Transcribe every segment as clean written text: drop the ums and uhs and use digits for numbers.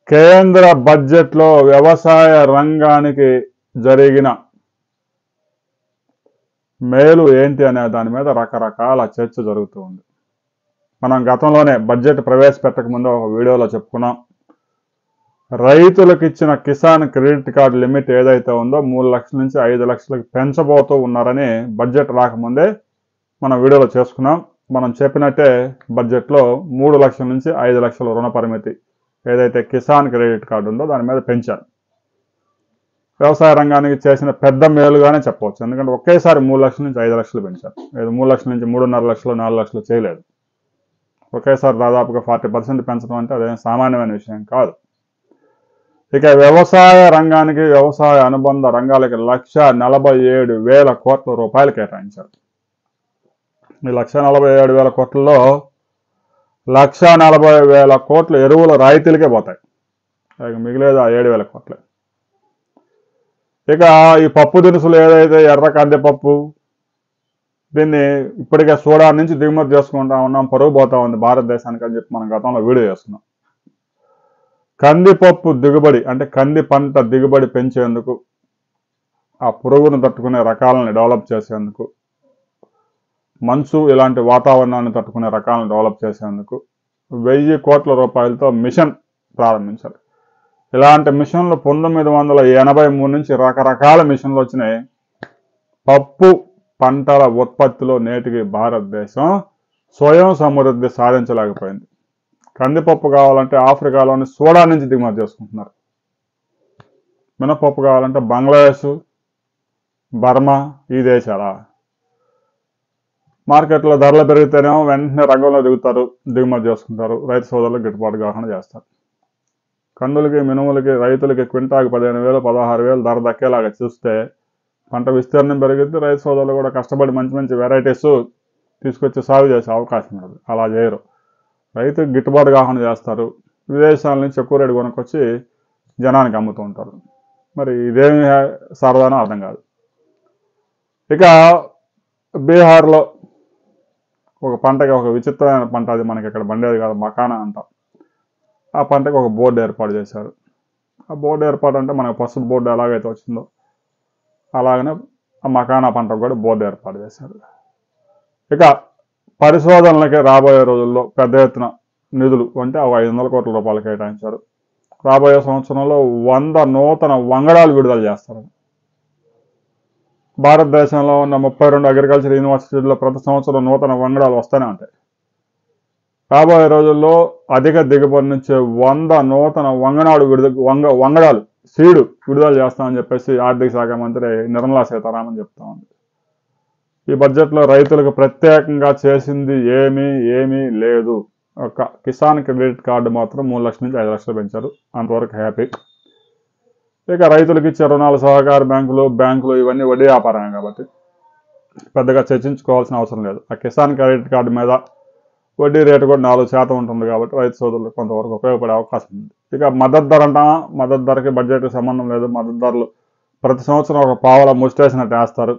కేంద్ర బడ్జెట్లో వ్యవసాయ రంగానికి జరిగిన మేలు ఏంటి అనే దాని మీద రకరకాల చర్చ జరుగుతూ ఉంది. మనం గతంలోనే బడ్జెట్ ప్రవేశపెట్టక ముందు ఒక వీడియోలో చెప్పుకున్నాం. రైతులకు ఇచ్చిన కిసాన్ క్రెడిట్ కార్డు లిమిట్ ఏదైతే ఉందో 3 లక్షల నుంచి 5 లక్షలకు పెంచబోతూ ఉన్నారని బడ్జెట్ రాకముందే మనం వీడియోలో చేసుకున్నాం. మనం చెప్పినట్టే బడ్జెట్లో 3 లక్షల నుంచి 5 లక్షల రుణ పరిమితి ఏదైతే కిసాన్ క్రెడిట్ కార్డు ఉందో దాని మీద పెంచారు. వ్యవసాయ రంగానికి చేసిన పెద్ద మేలుగానే చెప్పవచ్చు. ఎందుకంటే ఒకేసారి 3 లక్షల నుంచి 5 లక్షలు పెంచారు. 3 లక్షల నుంచి 3.5 లక్షలు 4 లక్షలు చేయలేదు. ఒకేసారి దాదాపుగా 40% పెంచడం అంటే అదేం సామాన్యమైన విషయం కాదు. ఇక వ్యవసాయ రంగానికి వ్యవసాయ అనుబంధ రంగాలకి 1,47,000 కోట్ల రూపాయలు కేటాయించారు. ఈ 1,47,000 కోట్లలో 1,40,000 కోట్లు ఎరువుల రాయితీలకే పోతాయి. ఇక మిగిలేదు 7,000 కోట్లే. ఇక ఈ పప్పు దినుసులు ఏదైతే ఎర్ర కందిపప్పు, దీన్ని ఇప్పటికే సూడాన్ నుంచి దిగుమతి చేసుకుంటా ఉన్నాం, పరుగు పోతా ఉంది భారతదేశానికి అని చెప్పి మనం గతంలో వీడియో చేస్తున్నాం. కందిపప్పు దిగుబడి అంటే కంది పంట దిగుబడి పెంచేందుకు, ఆ పురుగును తట్టుకునే రకాలను డెవలప్ చేసేందుకు, మంచు ఇలాంటి వాతావరణాన్ని తట్టుకునే రకాలను డెవలప్ చేసేందుకు 1,000 కోట్ల రూపాయలతో మిషన్ ప్రారంభించారు. ఇలాంటి మిషన్లు 1983 నుంచి రకరకాల మిషన్లు వచ్చినాయి. పప్పు పంటల ఉత్పత్తిలో నేటికి భారతదేశం స్వయం సమృద్ధి సాధించలేకపోయింది. కందిపప్పు కావాలంటే ఆఫ్రికాలోని సూడాన్ నుంచి దిగుమతి చేసుకుంటున్నారు. మినపప్పు కావాలంటే బంగ్లాదేశ్, బర్మా ఈ దేశాల మార్కెట్లో ధరలు పెరిగితేనేమో వెంటనే రంగంలో దిగుమతి చేసుకుంటారు. రైతు సోదరులకు గిట్టుబాటు కాకుండా చేస్తారు. కందులకి, మినుములకి రైతులకి క్వింటాకి 15,000, 16,000 ధర దక్కేలాగా చూస్తే పంట విస్తీర్ణం పెరిగిద్ది. రైతు సోదరులు కూడా కష్టపడి మంచి మంచి వెరైటీస్ తీసుకొచ్చి సాగు చేసే అవకాశం ఉండదు. అలా చేయరు. రైతుకి గిట్టుబాటు కాకుండా చేస్తారు. విదేశాల నుంచి ఎక్కువ రేటు కొనుక్కొచ్చి జనానికి అమ్ముతూ ఉంటారు. మరి ఇదేమి సరదానో అర్థం కాదు. ఇక బీహార్లో ఒక పంటకి ఒక విచిత్రమైన పంట, అది మనకి ఇక్కడ బండేది కాదు, మకానా అంటాం. ఆ పంటకి ఒక బోర్డు ఏర్పాటు చేశారు. ఆ బోర్డు ఏర్పాటు అంటే మనకు పసుపు బోర్డు ఎలాగైతే వచ్చిందో అలాగనే ఆ మకానా పంటకు కూడా బోర్డు ఏర్పాటు చేశారు. ఇక పరిశోధనలకి రాబోయే రోజుల్లో పెద్ద ఎత్తున నిధులు అంటే ఒక 500 కోట్ల రూపాయలు కేటాయించారు. రాబోయే సంవత్సరంలో 100 నూతన వంగడాలు విడుదల చేస్తారు. భారతదేశంలో ఉన్న 32 అగ్రికల్చర్ యూనివర్సిటీల్లో ప్రతి సంవత్సరం నూతన వంగడాలు వస్తూనే ఉంటాయి. రాబోయే రోజుల్లో అధిక దిగుబడి నుంచి 100 నూతన వంగడాలు సీడు విడుదల చేస్తామని చెప్పేసి ఆర్థిక శాఖ మంత్రి నిర్మలా సీతారామన్ చెప్తా ఉంది. ఈ బడ్జెట్లో రైతులకు ప్రత్యేకంగా చేసింది ఏమీ లేదు. ఒక కిసాన్ క్రెడిట్ కార్డు మాత్రం 3 లక్షల నుంచి 5 లక్షలు పెంచారు. అంతవరకు హ్యాపీ. ఇక రైతులకు ఇచ్చే రుణాలు సహకార బ్యాంకులు ఇవన్నీ వడ్డీ వ్యాపారమే కాబట్టి పెద్దగా చర్చించుకోవాల్సిన అవసరం లేదు. ఆ కిసాన్ క్రెడిట్ కార్డు మీద వడ్డీ రేటు కూడా 4% ఉంటుంది కాబట్టి రైతు సోదరులకు కొంతవరకు ఉపయోగపడే అవకాశం ఉంది. ఇక మద్దతు ధర అంటామా, మద్దతు ధరకి బడ్జెట్కి సంబంధం లేదు. మద్దతు ధరలు ప్రతి సంవత్సరం ఒక పావలా ముష్టేసినట్టు వేస్తారు.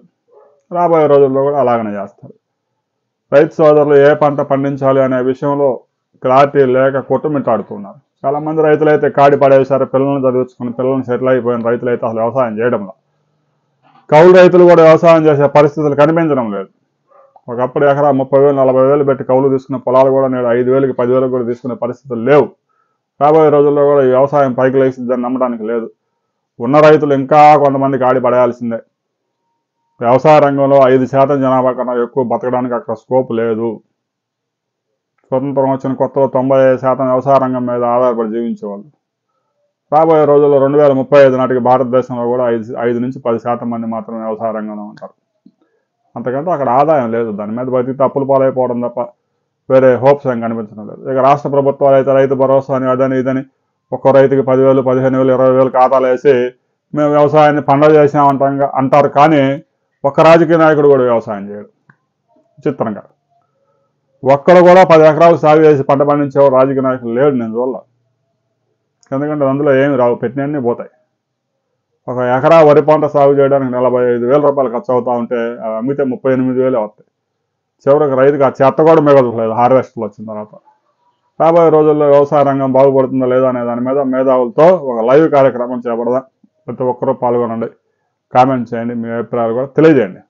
రాబోయే రోజుల్లో కూడా అలాగనే చేస్తారు. రైతు సోదరులు ఏ పంట పండించాలి అనే విషయంలో క్లారిటీ లేక కొట్టుమిట్టాడుతున్నారు. చాలామంది రైతులు అయితే కాడి పడేశారు. పిల్లల్ని చదివించుకుని పిల్లల్ని సెటిల్ అయిపోయిన రైతులు అయితే అసలు వ్యవసాయం చేయడంలో, కౌలు రైతులు కూడా వ్యవసాయం చేసే పరిస్థితులు కనిపించడం లేదు. ఒకప్పుడు ఎకరా 30,000, 40,000 పెట్టి కౌలు తీసుకున్న పొలాలు కూడా నేడు 5,000కి 10,000 కూడా తీసుకునే పరిస్థితులు లేవు. రాబోయే రోజుల్లో కూడా ఈ వ్యవసాయం పైకి లేచిద్దని నమ్మడానికి లేదు. ఉన్న రైతులు ఇంకా కొంతమందికి ఆడి పడేయాల్సిందే. వ్యవసాయ రంగంలో 5% జనాభా కన్నా ఎక్కువ బతకడానికి అక్కడ స్కోప్ లేదు. స్వతంత్రం వచ్చిన కొత్తలో 95% వ్యవసాయ రంగం మీద ఆధారపడి జీవించేవాళ్ళు. రాబోయే రోజుల్లో 2035 నాటికి భారతదేశంలో కూడా 5 నుంచి 10% మంది మాత్రమే వ్యవసాయ రంగంలో ఉంటారు. అంతకంటే అక్కడ ఆదాయం లేదు. దాని మీద బతికి అప్పుల పాలైపోవడం తప్ప వేరే హోప్స్ ఏం కనిపించడం లేదు. ఇక రాష్ట్ర ప్రభుత్వాలు అయితే రైతు భరోసా అని అదని ఇదని ఒక్కో రైతుకి 10,000, 15,000, 20,000 ఖాతాలు వేసి మేము వ్యవసాయాన్ని పండగ అంటారు. కానీ ఒక్క రాజకీయ నాయకుడు కూడా వ్యవసాయం చేయడు. విచిత్రంగా ఒక్కడు కూడా 10 ఎకరాలు సాగు చేసి పంట పండించేవాడు రాజకీయ నాయకులు లేడు నేను చూడాల. ఎందుకంటే అందులో ఏమి రావు, పెట్టినన్నీ పోతాయి. ఒక ఎకరా వరి పంట సాగు చేయడానికి 45,000 రూపాయలు ఖర్చు అవుతా ఉంటే అమ్మితే 38,000 వస్తాయి. చివరికి రైతుకి ఆ చెత్త కూడా మిగలట్లేదు హార్వెస్టర్లు వచ్చిన తర్వాత. రాబోయే రోజుల్లో వ్యవసాయ రంగం బాగుపడుతుందా లేదా అనే దాని మీద మేధావులతో ఒక లైవ్ కార్యక్రమం చేపడదాం. ప్రతి ఒక్కరూ పాల్గొనండి, కామెంట్ చేయండి, మీ అభిప్రాయాలు కూడా తెలియజేయండి.